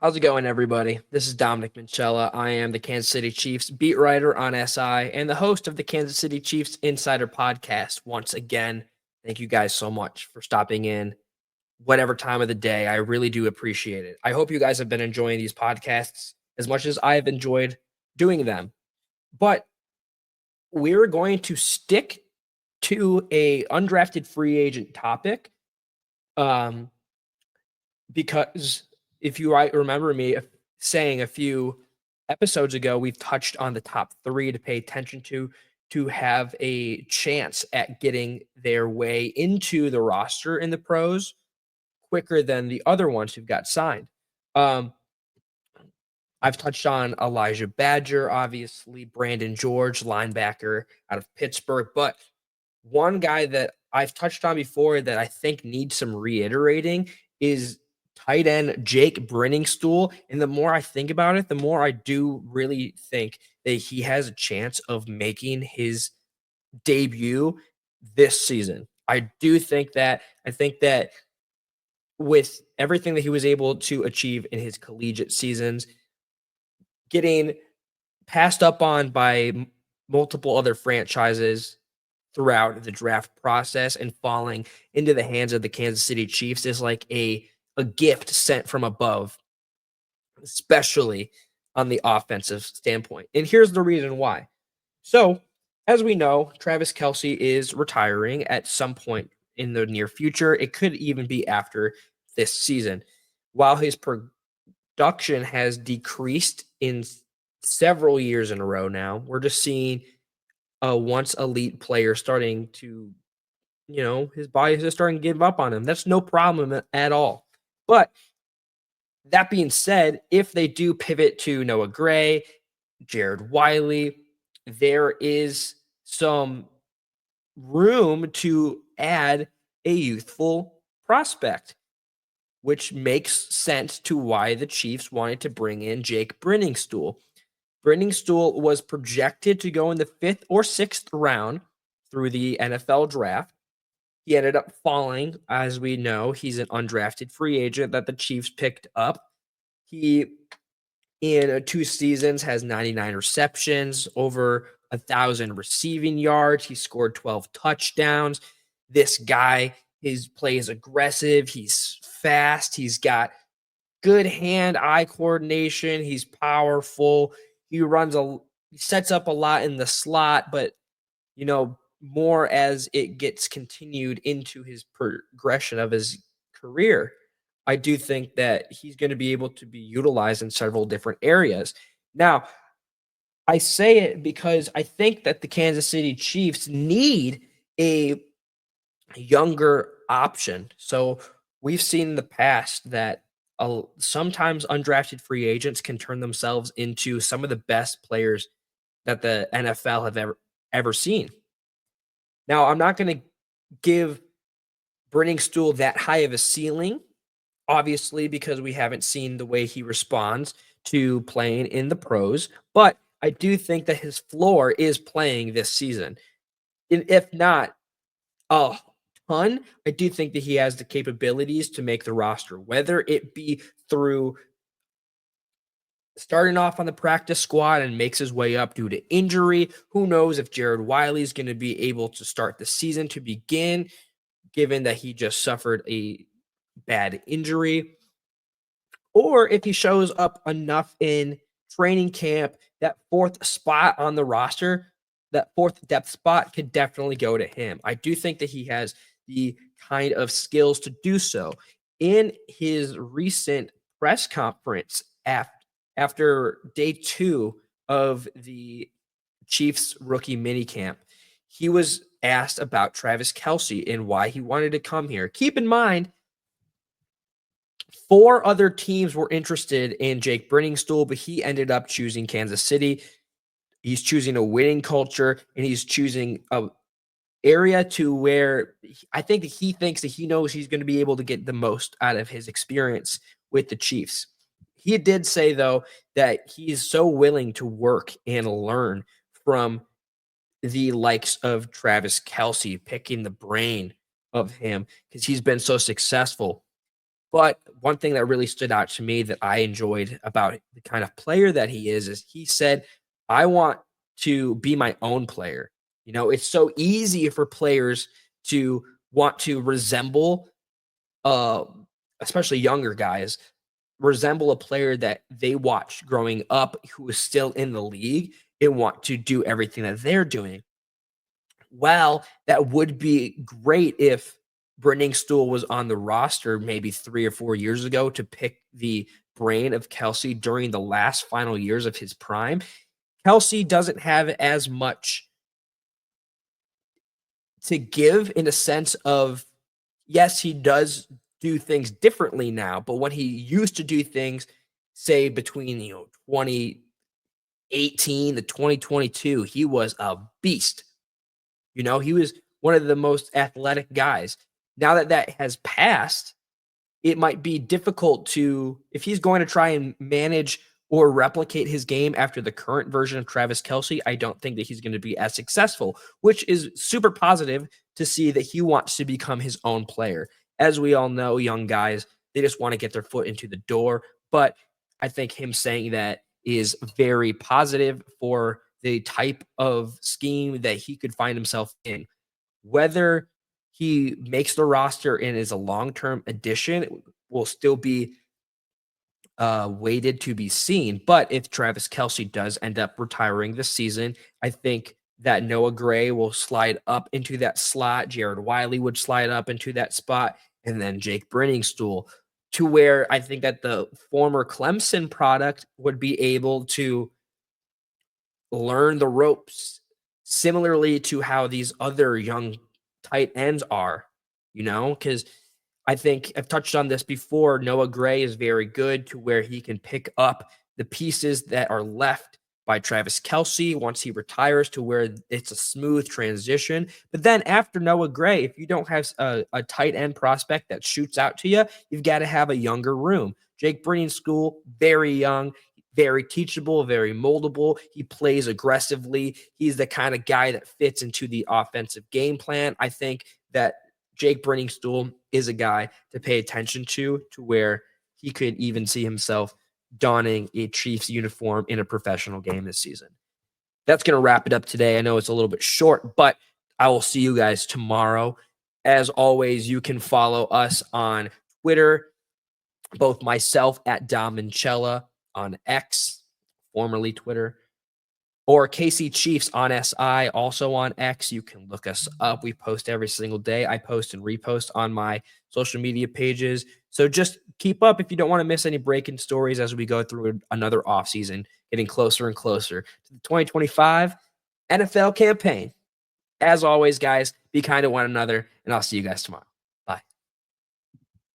How's it going, everybody? This is Dominic Minchella. I am the Kansas City Chiefs beat writer on SI and the host of the Kansas City Chiefs Insider Podcast. Once again, thank you guys so much for stopping in whatever time of the day. I really do appreciate it. I hope you guys have been enjoying these podcasts as much as I have enjoyed doing them. But we're going to stick to a undrafted free agent topic. Um, because if you remember me saying a few episodes ago, we've touched on the top three to pay attention to have a chance at getting their way into the roster in the pros quicker than the other ones who've got signed. Um, I've touched on Elijah Badger, obviously, Brandon George, linebacker out of Pittsburgh, but one guy that I've touched on before that I think needs some reiterating is tight end Jake Briningstool. And the more I think about it, the more I do really think that he has a chance of making his debut this season. I do think that. I think that with everything that he was able to achieve in his collegiate seasons, getting passed up on by multiple other franchises throughout the draft process and falling into the hands of the Kansas City Chiefs is like a gift sent from above, especially on the offensive standpoint. And here's the reason why. So, as we know, Travis Kelsey is retiring at some point in the near future. It could even be after this season. While his production has decreased in several years in a row now, we're just seeing a once elite player starting to, his body is just starting to give up on him. That's no problem at all. But that being said, if they do pivot to Noah Gray, Jared Wiley, there is some room to add a youthful prospect, which makes sense to why the Chiefs wanted to bring in Jake Briningstool. Briningstool was projected to go in the 5th or 6th round through the NFL draft. He ended up falling. As we know, he's an undrafted free agent that the Chiefs picked up. He, in 2 seasons, has 99 receptions, over 1,000 receiving yards. He scored 12 touchdowns. This guy, his play is aggressive. He's fast. He's got good hand-eye coordination. He's powerful. He sets up a lot in the slot, but more as it gets continued into his progression of his career. I do think that he's going to be able to be utilized in several different areas. Now, I say it because I think that the Kansas City Chiefs need a younger option. So we've seen in the past that sometimes undrafted free agents can turn themselves into some of the best players that the NFL have ever seen. Now, I'm not going to give Briningstool that high of a ceiling, obviously, because we haven't seen the way he responds to playing in the pros, but I do think that his floor is playing this season. And if not a ton, I do think that he has the capabilities to make the roster, whether it be through starting off on the practice squad and makes his way up due to injury. Who knows if Jared Wiley is going to be able to start the season to begin, given that he just suffered a bad injury, or if he shows up enough in training camp, that 4th spot on the roster, that 4th depth spot could definitely go to him. I do think that he has the kind of skills to do so. In his recent press conference after day 2 of the Chiefs rookie minicamp, he was asked about Travis Kelsey and why he wanted to come here. Keep in mind, 4 other teams were interested in Jake Briningstool, but he ended up choosing Kansas City. He's choosing a winning culture, and he's choosing a area to where I think that he thinks that he knows he's going to be able to get the most out of his experience with the Chiefs. He did say, though, that he's so willing to work and learn from the likes of Travis Kelsey, picking the brain of him because he's been so successful. But one thing that really stood out to me that I enjoyed about the kind of player that he is he said, I want to be my own player. You know, it's so easy for players to want to resemble, uh, especially younger guys, resemble a player that they watched growing up who is still in the league and want to do everything that they're doing. Well, that would be great if Briningstool was on the roster maybe 3 or 4 years ago to pick the brain of Kelsey during the last final years of his prime. Kelsey doesn't have as much to give in a sense of, yes, he does do things differently now, but when he used to do things, say between 2018 to 2022, he was a beast. He was one of the most athletic guys. Now that that has passed, it might be difficult to, if he's going to try and manage or replicate his game after the current version of Travis Kelce, I don't think that he's going to be as successful, which is super positive to see that he wants to become his own player. As we all know, young guys, they just want to get their foot into the door. But I think him saying that is very positive for the type of scheme that he could find himself in. Whether he makes the roster and is a long-term addition will still be waited to be seen. But if Travis Kelsey does end up retiring this season, I think that Noah Gray will slide up into that slot. Jared Wiley would slide up into that spot, and then Jake Briningstool, to where I think that the former Clemson product would be able to learn the ropes similarly to how these other young tight ends are, because I think I've touched on this before. Noah Gray is very good to where he can pick up the pieces that are left by Travis Kelsey once he retires to where it's a smooth transition. But then after Noah Gray, if you don't have a tight end prospect that shoots out to you, you've got to have a younger room. Jake Breen's school, very young, very teachable, very moldable. He plays aggressively. He's the kind of guy that fits into the offensive game plan. I think that Jake Briningstool is a guy to pay attention to where he could even see himself donning a Chiefs uniform in a professional game this season. That's going to wrap it up today. I know it's a little bit short, but I will see you guys tomorrow. As always, you can follow us on Twitter, both myself at Dom Minchella on X, formerly Twitter, or KC Chiefs on SI, also on X. You can look us up. We post every single day. I post and repost on my social media pages. So just keep up if you don't want to miss any breaking stories as we go through another offseason, getting closer and closer to the 2025 NFL campaign. As always, guys, be kind to one another, and I'll see you guys tomorrow.